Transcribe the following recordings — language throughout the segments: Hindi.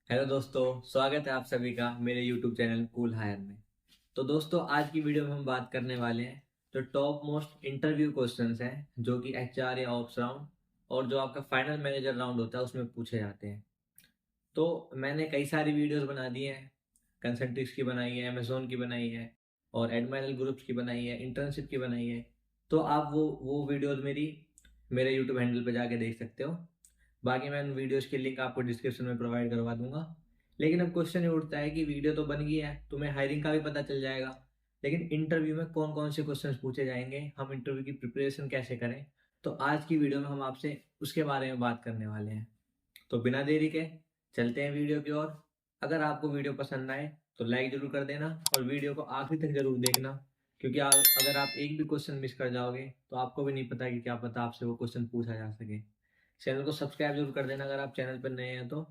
हेलो दोस्तों, स्वागत है आप सभी का मेरे यूट्यूब चैनल कूल हायर में। तो दोस्तों, आज की वीडियो में हम बात करने वाले हैं जो टॉप मोस्ट इंटरव्यू क्वेश्चंस हैं जो कि एचआर या ऑप्स राउंड और जो आपका फाइनल मैनेजर राउंड होता है उसमें पूछे जाते हैं। तो मैंने कई सारी वीडियोस बना दी हैं। कंसल्टिक्स की बनाई है, अमेजोन की बनाई है और एडमायरल ग्रुप्स की बनाई है, इंटर्नशिप की बनाई है। तो आप वो वीडियोस मेरे यूट्यूब हैंडल पे जाके देख सकते हो। बाकी मैं उन वीडियोस की लिंक आपको डिस्क्रिप्शन में प्रोवाइड करवा दूंगा। लेकिन अब क्वेश्चन ये उठता है कि वीडियो तो बन गई है, तुम्हें हायरिंग का भी पता चल जाएगा, लेकिन इंटरव्यू में कौन कौन से क्वेश्चन पूछे जाएंगे, हम इंटरव्यू की प्रिपरेशन कैसे करें। तो आज की वीडियो में हम आपसे उसके बारे में बात करने वाले हैं। तो बिना देरी के चलते हैं वीडियो की ओर। अगर आपको वीडियो पसंद आए तो लाइक जरूर कर देना और वीडियो को आखिरी तक जरूर देखना, क्योंकि अगर आप एक भी क्वेश्चन मिस कर जाओगे तो आपको भी नहीं पता कि क्या पता आपसे वो क्वेश्चन पूछा जा सके। चैनल को सब्सक्राइब जरूर कर देना अगर आप चैनल पर नए हैं तो,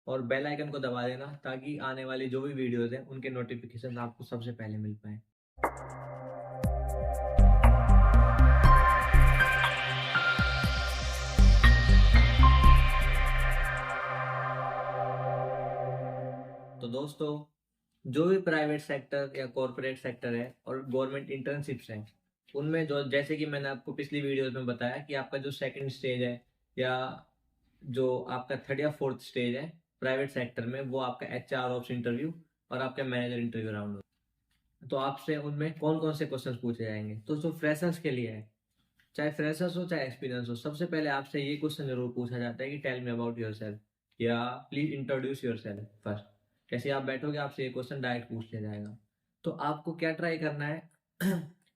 और बेल आइकन को दबा देना ताकि आने वाली जो भी वीडियोस हैं उनके नोटिफिकेशन आपको सबसे पहले मिल पाए। तो दोस्तों, जो भी प्राइवेट सेक्टर या कॉरपोरेट सेक्टर है और गवर्नमेंट इंटर्नशिप्स हैं, उनमें जो जैसे कि मैंने आपको पिछली वीडियोस में बताया कि आपका जो सेकंड स्टेज है या जो आपका थर्ड या फोर्थ स्टेज है प्राइवेट सेक्टर में, वो आपका एचआर ऑप्स इंटरव्यू और आपका मैनेजर इंटरव्यू राउंड होगा। तो आपसे उनमें कौन कौन से क्वेश्चन पूछे जाएंगे, तो जो फ्रेशर्स के लिए है, चाहे फ्रेशर्स हो चाहे एक्सपीरियंस हो, सबसे पहले आपसे ये क्वेश्चन जरूर पूछा जाता है कि tell me about yourself या please introduce yourself first. जैसे आप बैठोगे आपसे ये क्वेश्चन डायरेक्ट पूछ लिया जाएगा। तो आपको क्या ट्राई करना है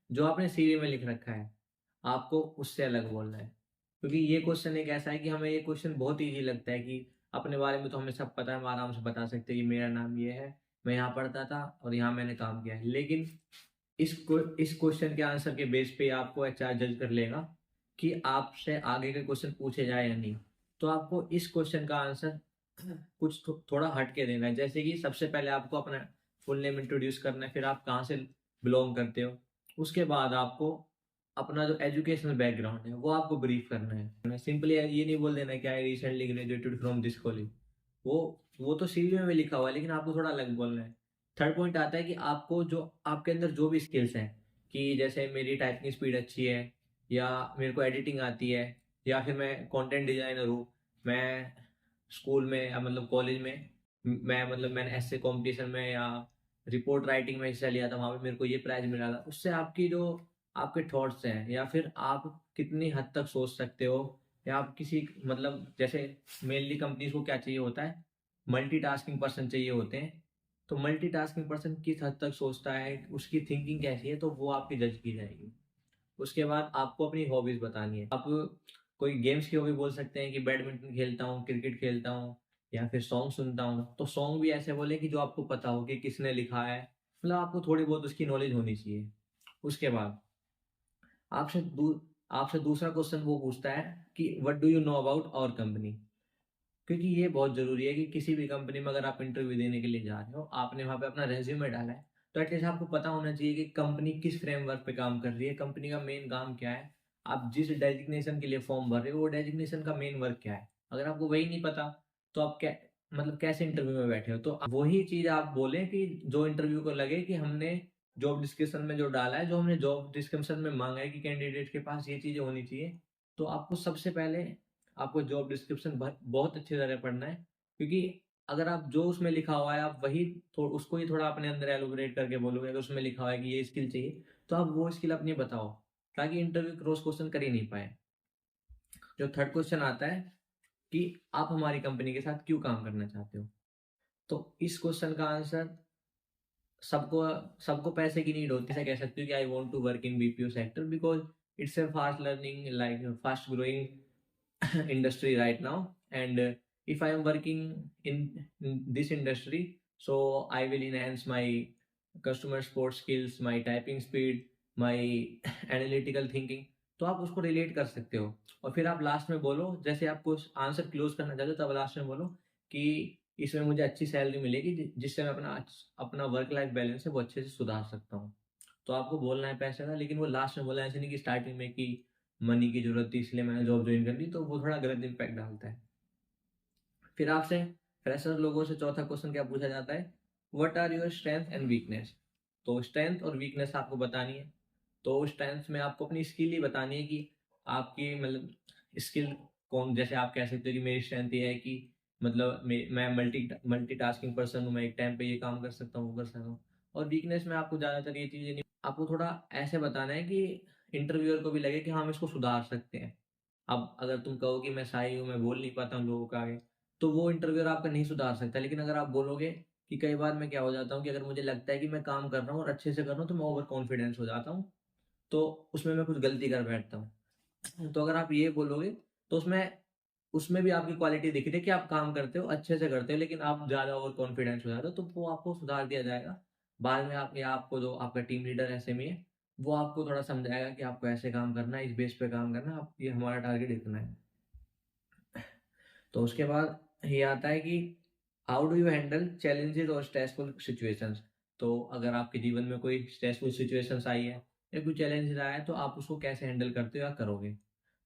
जो आपने सीवी में लिख रखा है आपको उससे अलग बोलना है, क्योंकि ये क्वेश्चन एक ऐसा है कि हमें ये क्वेश्चन बहुत ईजी लगता है कि अपने बारे में तो हमें सब पता है, हम आराम से बता सकते हैं कि मेरा नाम ये है, मैं यहाँ पढ़ता था और यहाँ मैंने काम किया है। लेकिन इस क्वेश्चन के आंसर के बेस पे आपको एचआर जज कर लेगा कि आपसे आगे के क्वेश्चन पूछे जाए या नहीं। तो आपको इस क्वेश्चन का आंसर कुछ थोड़ा हट के देना है। जैसे कि सबसे पहले आपको अपना फुल नेम इंट्रोड्यूस करना है, फिर आप कहाँ से बिलोंग करते हो। उसके बाद आपको अपना जो एजुकेशनल बैकग्राउंड है वो आपको ब्रीफ करना है। सिंपली ये नहीं बोल देना कि I recently graduated from this college. वो वो तो सीवी में भी लिखा हुआ है, लेकिन आपको थोड़ा अलग बोलना है। थर्ड पॉइंट आता है कि आपको जो आपके अंदर जो भी स्किल्स हैं, कि जैसे मेरी टाइपिंग स्पीड अच्छी है, या मेरे को एडिटिंग आती है, या फिर मैं कंटेंट डिजाइनर हूँ, मैं स्कूल में या मतलब कॉलेज में मैंने ऐसे कंपटीशन में या रिपोर्ट राइटिंग में हिस्सा लिया था, वहां पे मेरे को ये प्राइज मिला था। उससे आपकी जो आपके थॉट्स हैं या फिर आप कितनी हद तक सोच सकते हो, या आप किसी मतलब जैसे मेनली कंपनीज को क्या चाहिए होता है, मल्टीटास्किंग पर्सन चाहिए होते हैं। तो मल्टीटास्किंग पर्सन किस हद तक सोचता है, उसकी थिंकिंग कैसी है, तो वो आपकी जज की जाएगी। उसके बाद आपको अपनी हॉबीज बतानी है। आप कोई गेम्स की हॉबी बोल सकते हैं कि बैडमिंटन खेलता हूँ, क्रिकेट खेलता हूँ, या फिर सॉन्ग सुनता हूँ। तो सॉन्ग भी ऐसे बोले कि जो आपको पता हो कि किसने लिखा है, मतलब आपको थोड़ी बहुत उसकी नॉलेज होनी चाहिए। उसके बाद आपसे दू, आपसे दूसरा क्वेश्चन वो पूछता है कि what do you know about our company. क्योंकि ये बहुत जरूरी है कि किसी भी कंपनी में अगर आप इंटरव्यू देने के लिए जा रहे हो, आपने वहां पे अपना रेज्यूमे डाला है, तो एटलीस्ट आपको पता होना चाहिए कि कंपनी किस फ्रेमवर्क पे काम कर रही है, कंपनी का मेन काम क्या है, आप जिस डेजिग्नेशन के लिए फॉर्म भर रहे हो वो डेजिग्नेशन का मेन वर्क क्या है। अगर आपको वही नहीं पता तो आप क्या मतलब कैसे इंटरव्यू में बैठे हो। तो वही चीज आप बोले कि जो इंटरव्यू को लगे कि हमने जॉब डिस्क्रिप्शन में जो डाला है, जो हमने जॉब डिस्क्रिप्शन में मांगा है कि कैंडिडेट के पास ये चीजें होनी चाहिए। तो आपको सबसे पहले आपको जॉब डिस्क्रिप्शन बहुत अच्छी तरह पढ़ना है, क्योंकि अगर आप जो उसमें लिखा हुआ है आप वही उसको ही थोड़ा अपने अंदर एलोबरेट करके बोलोगे। अगर उसमें लिखा हुआ है कि ये स्किल चाहिए तो आप वो स्किल अपनी बताओ, ताकि इंटरव्यू क्रॉस क्वेश्चन कर ही नहीं पाए। जो थर्ड क्वेश्चन आता है कि आप हमारी कंपनी के साथ क्यों काम करना चाहते हो। तो इस क्वेश्चन का आंसर सबको सबको पैसे की नीड होती है। ऐसा कह सकते हो कि I want to work in BPO sector because it's a fast learning like fast growing industry right now, and if I am working in this industry, so I will enhance my customer support skills, my typing speed, my analytical thinking। तो आप उसको रिलेट कर सकते हो। और फिर आप लास्ट में बोलो, जैसे आपको आंसर क्लोज करना चाहते हो तब लास्ट में बोलो कि इसमें मुझे अच्छी सैलरी मिलेगी जिससे मैं अपना अपना वर्क लाइफ बैलेंस है वो अच्छे से सुधार सकता हूँ। तो आपको बोलना है पैसे का, लेकिन वो लास्ट में बोलना है, ऐसे नहीं कि स्टार्टिंग में कि मनी की जरूरत थी इसलिए मैंने जॉब ज्वाइन कर ली, तो वो थोड़ा गलत इम्पैक्ट डालता है। फिर आपसे फ्रेशर लोगों से चौथा क्वेश्चन क्या पूछा जाता है, what are your strength and weakness. तो स्ट्रेंथ और वीकनेस आपको बतानी है। तो स्ट्रेंथ में आपको अपनी स्किल ही बतानी है कि आपकी मतलब स्किल कौन, जैसे आप कह सकते हो कि मेरी स्ट्रेंथ ये है कि मतलब मैं मल्टीटास्किंग पर्सन हूँ, मैं एक टाइम पे ये काम कर सकता हूँ, वो कर सकता हूँ। और वीकनेस में आपको ज़्यादातर ये चीज़ें नहीं, आपको थोड़ा ऐसे बताना है कि इंटरव्यूअर को भी लगे कि हम इसको सुधार सकते हैं। अब अगर तुम कहो कि मैं शाही हूँ, मैं बोल नहीं पाता हूँ लोगों के आगे, तो वो इंटरव्यूअर आपका नहीं सुधार सकता। लेकिन अगर आप बोलोगे कि कई बार मैं क्या हो जाता हूँ कि अगर मुझे लगता है कि मैं काम कर रहा हूँ और अच्छे से कर रहा हूँ, तो मैं ओवर कॉन्फिडेंस हो जाता हूँ, तो उसमें मैं कुछ गलती कर बैठता हूँ। तो अगर आप ये बोलोगे, तो उसमें उसमें भी आपकी क्वालिटी दिख रही है कि आप काम करते हो, अच्छे से करते हो, लेकिन आप ज़्यादा ओवर कॉन्फिडेंस हो जाते हो, तो वो आपको सुधार दिया जाएगा। बाद में आप या आपको जो आपका टीम लीडर एसएमई है, वो आपको थोड़ा समझाएगा कि आपको ऐसे काम करना है, इस बेस पे काम करना है, आप ये हमारा टारगेट इतना है। तो उसके बाद ये आता है कि how do you handle challenges और स्ट्रेसफुल सिचुएशंस। तो अगर आपके जीवन में कोई स्ट्रेसफुल सिचुएशंस आई है या कोई चैलेंज आया है, तो आप उसको कैसे हैंडल करते हो या करोगे।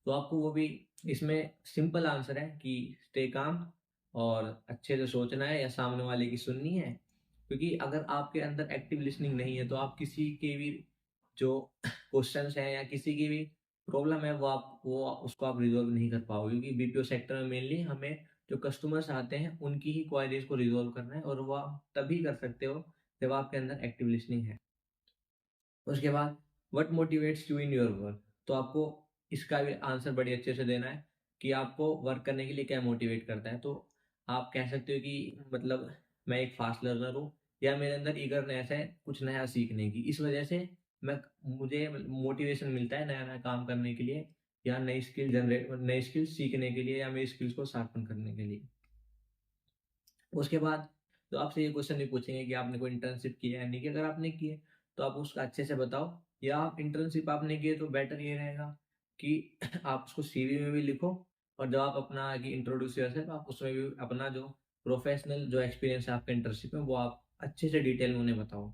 तो आपको वो भी, इसमें सिंपल आंसर है कि स्टे काम, और अच्छे से सोचना है या सामने वाले की सुननी है। क्योंकि अगर आपके अंदर एक्टिव लिसनिंग नहीं है, तो आप किसी के भी जो क्वेश्चंस हैं या किसी की भी प्रॉब्लम है, वो उसको आप रिजॉल्व नहीं कर पाओगे। क्योंकि बीपीओ सेक्टर में मेनली हमें जो कस्टमर्स आते हैं उनकी ही क्वायरीज को रिजॉल्व करना है, और वो आप तभी कर सकते हो जब आपके अंदर एक्टिव लिसनिंग है। उसके बाद what motivates you in your work. तो आपको इसका भी आंसर बड़ी अच्छे से देना है कि आपको वर्क करने के लिए क्या मोटिवेट करता है। तो आप कह सकते हो कि मतलब मैं एक फास्ट लर्नर हूँ, या मेरे अंदर ईगरनेस है कुछ नया सीखने की, इस वजह से मैं मुझे मोटिवेशन मिलता है नया नया काम करने के लिए, या नई स्किल सीखने के लिए, या मेरी स्किल्स को शार्पन करने के लिए। उसके बाद तो आपसे ये क्वेश्चन भी पूछेंगे कि आपने कोई इंटर्नशिप की है या नहीं की। अगर आपने की है, तो आप उसका अच्छे से बताओ, या आप इंटर्नशिप आपने की है, तो बेटर ये रहेगा कि आप उसको सीवी में भी लिखो, और जब आप अपना कि इंट्रोड्यूस योरसेल्फ, आप उसमें भी अपना जो प्रोफेशनल जो एक्सपीरियंस है आपका इंटर्नशिप में, वो आप अच्छे से डिटेल में उन्हें बताओ।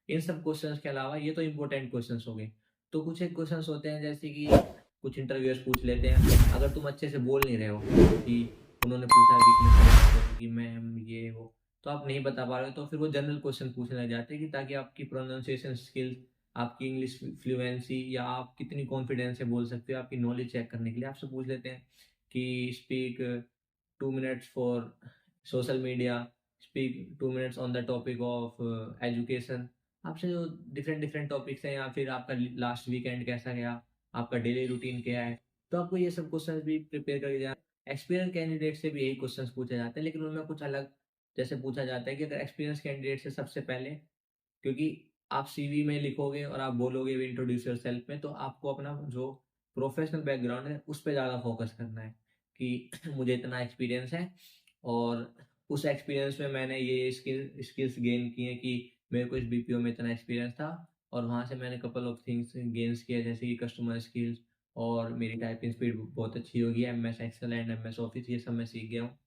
इन सब क्वेश्चंस के अलावा ये तो इंपॉर्टेंट क्वेश्चंस हो गए। तो कुछ एक क्वेश्चंस होते हैं, जैसे कि कुछ इंटरव्यूअर्स पूछ लेते हैं, अगर तुम अच्छे से बोल नहीं रहे हो, कि उन्होंने पूछा वीकनेस कि मैम ये वो, तो आप नहीं बता पा रहे हो, तो फिर वो जनरल क्वेश्चन पूछने लग जाते हैं कि ताकि आपकी प्रोनाउंसिएशन स्किल्स, आपकी इंग्लिश फ्लुएंसी, या आप कितनी कॉन्फिडेंस से बोल सकते हो, आपकी नॉलेज चेक करने के लिए आपसे पूछ लेते हैं कि speak 2 minutes for social media, speak 2 minutes on the topic of education. आपसे जो डिफरेंट डिफरेंट टॉपिक्स हैं, या फिर आपका लास्ट वीकेंड कैसा गया, आपका डेली रूटीन क्या है, तो आपको ये सब क्वेश्चंस भी प्रिपेयर करके जाना। एक्सपीरियंस कैंडिडेट से भी यही क्वेश्चंस पूछे जाते हैं, लेकिन उनमें कुछ अलग, जैसे पूछा जाता है कि अगर एक्सपीरियंस कैंडिडेट से सबसे पहले, क्योंकि आप सीवी में लिखोगे और आप बोलोगे वी इंट्रोड्यूस योरसेल्फ में, तो आपको अपना जो प्रोफेशनल बैकग्राउंड है उस पे ज़्यादा फोकस करना है कि मुझे इतना एक्सपीरियंस है, और उस एक्सपीरियंस में मैंने ये स्किल्स गेन की हैं कि मेरे को इस बीपीओ में इतना एक्सपीरियंस था, और वहाँ से मैंने कपल ऑफ थिंग्स गेन्स किए, जैसे कि कस्टमर स्किल्स, और मेरी टाइपिंग स्पीड बहुत अच्छी होगी, MS Excel and MS office ये सब मैं सीख गया हूँ।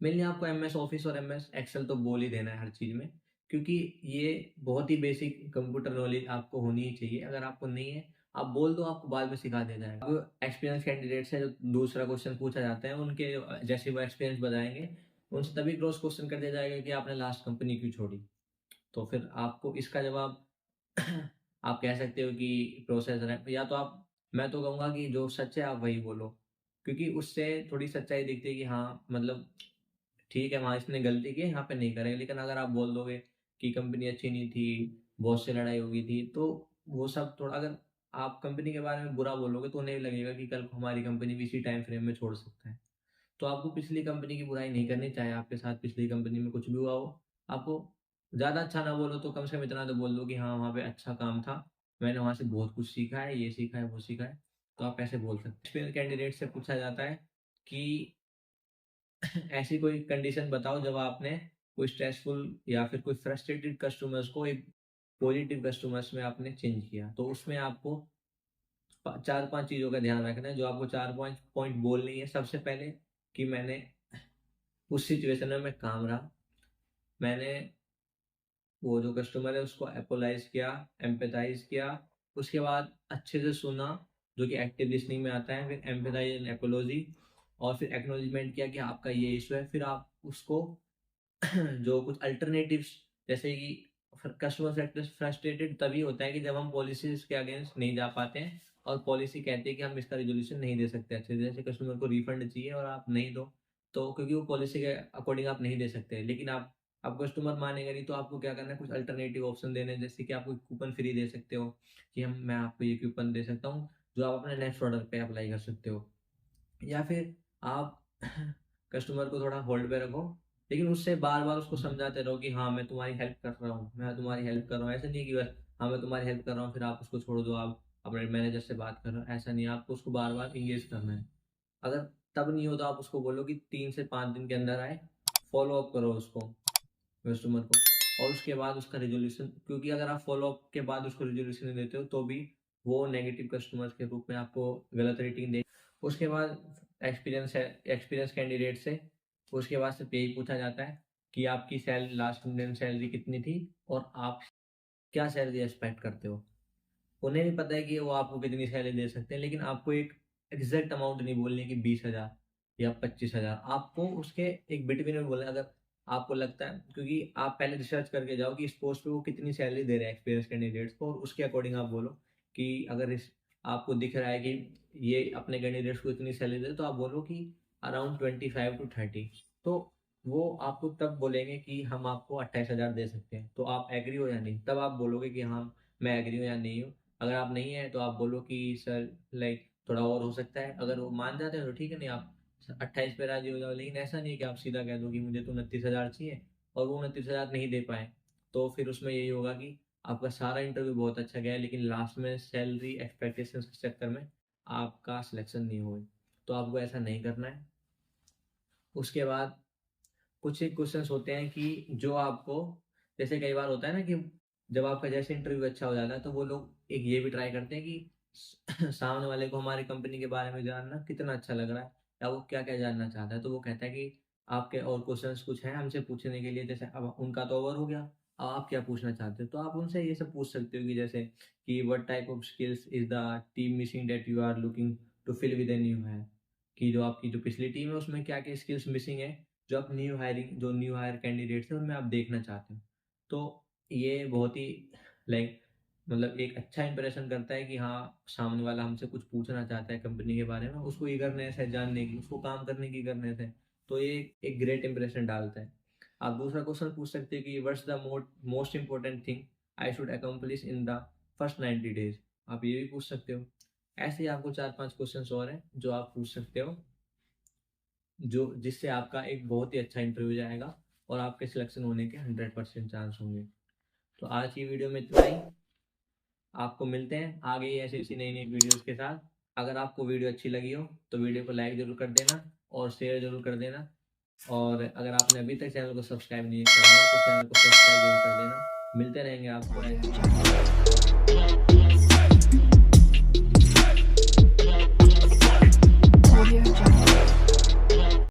मेनली आपको एमएस ऑफिस और एमएस एक्सेल तो बोल ही देना है हर चीज़ में, क्योंकि ये बहुत ही बेसिक कंप्यूटर नॉलेज आपको होनी ही चाहिए। अगर आपको नहीं है, आप बोल दो, आपको बाद में सिखा दिया जाएगा। अब एक्सपीरियंस कैंडिडेट से जो दूसरा क्वेश्चन पूछा जाता है, उनके जैसे वो एक्सपीरियंस बताएंगे, उनसे तभी क्रॉस क्वेश्चन कर दिया जाएगा कि आपने लास्ट कंपनी क्यों छोड़ी। तो फिर आपको इसका जवाब आप कह सकते हो कि प्रोसेसर है, या तो आप, मैं तो कहूँगा कि जो सच है आप वही बोलो, क्योंकि उससे थोड़ी सच्चाई दिखती है कि हाँ मतलब ठीक है, वहाँ इसने गलती की है, यहाँ पे नहीं करेंगे। लेकिन अगर आप बोल दोगे कि कंपनी अच्छी नहीं थी, बॉस से लड़ाई हो गई थी, तो वो सब थोड़ा, अगर आप कंपनी के बारे में बुरा बोलोगे, तो उन्हें भी लगेगा कि कल को हमारी कंपनी भी इसी टाइम फ्रेम में छोड़ सकता है। तो आपको पिछली कंपनी की बुराई नहीं करनी, चाहे आपके साथ पिछली कंपनी में कुछ भी हुआ हो। आपको ज़्यादा अच्छा ना बोलो, तो कम से कम इतना तो बोल दो कि हाँ, वहाँ पे अच्छा काम था, मैंने वहाँ से बहुत कुछ सीखा है, ये सीखा है, वो सीखा है। तो आप ऐसे बोल सकते हैं। एक्सपीरियंस कैंडिडेट से पूछा जाता है कि ऐसी कोई कंडीशन बताओ जब आपने कोई स्ट्रेसफुल या फिर कोई फ्रस्ट्रेटेड कस्टमर्स को एक पॉजिटिव कस्टमर्स में आपने चेंज किया। तो उसमें आपको 4-5 चीज़ों का ध्यान रखना है, जो आपको 4-5 पॉइंट बोलनी है। सबसे पहले कि मैंने उस सिचुएशन में मैं काम रहा, मैंने वो जो कस्टमर है उसको एपोलाइज किया, एम्पैथाइज किया, उसके बाद अच्छे से सुना, जो कि एक्टिव लिसनिंग में आता है, फिर एम्पैथाइज एंड एपोलॉजी, और फिर एक्नॉलेजमेंट किया कि आपका ये इशू है, फिर आप उसको जो कुछ अल्टरनेटिव्स, जैसे कि कस्टमर फ्रस्ट्रेटेड तभी होता है कि जब हम पॉलिसीज के अगेंस्ट नहीं जा पाते हैं और पॉलिसी कहती है कि हम इसका रिजोल्यूशन नहीं दे सकते अच्छे से, जैसे कस्टमर को रिफंड चाहिए और आप नहीं दो, तो क्योंकि वो पॉलिसी के अकॉर्डिंग आप नहीं दे सकते, लेकिन आप कस्टमर मानेगा नहीं, तो आपको क्या करना है, कुछ अल्टरनेटिव ऑप्शन देने हैं, जैसे कि आप कोई कूपन फ्री दे सकते हो कि हम मैं आपको ये कूपन दे सकता हूँ जो आप अपने नेक्स्ट प्रोडक्ट पे अप्लाई कर सकते हो, या फिर आप कस्टमर को थोड़ा होल्ड पे रखो, लेकिन उससे बार बार उसको समझाते रहो कि हाँ मैं तुम्हारी हेल्प कर रहा हूँ, मैं तुम्हारी हेल्प कर रहा हूँ। ऐसा नहीं कि बस हाँ मैं तुम्हारी हेल्प कर रहा हूँ फिर आप उसको छोड़ दो, आप अपने मैनेजर से बात कर रहे हो, ऐसा नहीं, आपको उसको बार बार इंगेज करना है। अगर तब नहीं हो तो आप उसको बोलो कि 3 से 5 दिन के अंदर आए, फॉलो अप करो उसको, कस्टमर को, और उसके बाद उसका रिजोल्यूशन, क्योंकि अगर आप फॉलो अप के बाद उसको रिजोल्यूशन नहीं देते हो तो भी वो नेगेटिव कस्टमर्स के रूप में आपको गलत रेटिंग दे। उसके बाद एक्सपीरियंस है, एक्सपीरियंस कैंडिडेट से उसके बाद सिर्फ यही पूछा जाता है कि आपकी लास्ट इंडियन सैलरी कितनी थी और आप क्या सैलरी एक्सपेक्ट करते हो। उन्हें भी पता है कि वो आपको कितनी सैलरी दे सकते हैं, लेकिन आपको एक एग्जैक्ट अमाउंट नहीं बोलनी कि 20,000 या 25,000, आपको उसके एक बिटवीन में बोलना है। अगर आपको लगता है, क्योंकि आप पहले रिसर्च करके जाओ कि इस पोस्ट पे वो कितनी सैलरी दे रहे हैं एक्सपीरियंस कैंडिडेट्स को, और उसके अकॉर्डिंग आप बोलो कि अगर आपको दिख रहा है कि ये अपने कैंडिडेट्स को इतनी सैलरी दे, तो आप बोलो कि अराउंड 25 to 30, तो वो आपको तब बोलेंगे कि हम आपको 28,000 दे सकते हैं, तो आप एग्री हो या नहीं, तब आप बोलोगे कि हाँ मैं एग्री हूँ या नहीं हूँ। अगर आप नहीं है तो आप बोलो कि सर लाइक थोड़ा और हो सकता है, अगर वो मान जाते हैं तो ठीक है, नहीं आप 28 पे राजी हो जाओ, लेकिन ऐसा नहीं है कि आप सीधा कह दो कि मुझे तो 29,000 चाहिए और वो 29,000 नहीं दे पाए, तो फिर उसमें यही होगा कि आपका सारा इंटरव्यू बहुत अच्छा गया है, लेकिन लास्ट में सैलरी एक्सपेक्टेशंस के चक्कर में आपका सिलेक्शन नहीं हुआ, तो आपको ऐसा नहीं करना है। उसके बाद कुछ एक क्वेश्चंस होते हैं कि जो आपको, जैसे कई बार होता है ना कि जब आपका जैसे इंटरव्यू अच्छा हो जाता है तो वो लोग एक ये भी ट्राई करते हैं कि सामने वाले को हमारी कंपनी के बारे में जानना कितना अच्छा लग रहा है या वो क्या क्या जानना चाहता है, तो वो कहता है कि आपके और क्वेश्चंस कुछ हैं हमसे पूछने के लिए, जैसे अब उनका तो ओवर हो गया, अब आप क्या पूछना चाहते हो, तो आप उनसे ये सब पूछ सकते हो कि जैसे कि what type of skills is the team missing that you are looking to fill with a new है, कि जो आपकी जो पिछली टीम है उसमें क्या क्या स्किल्स मिसिंग है जो आप न्यू हायर कैंडिडेट्स हैं उनमें आप देखना चाहते हो। तो ये बहुत ही लाइक मतलब एक अच्छा इंप्रेशन करता है कि हाँ सामने वाला हमसे कुछ पूछना चाहता है कंपनी के बारे में, उसको ईगरनेस है जानने की, उसको काम करने की ईगरनेस है, तो ये एक ग्रेट इंप्रेशन डालता है। आप दूसरा क्वेश्चन पूछ सकते हैं कि what's the most important thing I should accomplish in the first 90 days, आप ये भी पूछ सकते हो। ऐसे ही आपको 4-5 क्वेश्चन और हैं जो आप पूछ सकते हो, जो जिससे आपका एक बहुत ही अच्छा इंटरव्यू जाएगा और आपके सिलेक्शन होने के 100% चांस होंगे। तो आज की वीडियो में इतना ही, आपको मिलते हैं आगे ऐसी ऐसी नई नई वीडियोस के साथ। अगर आपको वीडियो अच्छी लगी हो तो वीडियो को लाइक जरूर कर देना और शेयर जरूर कर देना, और अगर आपने अभी तक चैनल को सब्सक्राइब नहीं करा हो तो चैनल को सब्सक्राइब जरूर कर देना। मिलते रहेंगे आपको ऐसे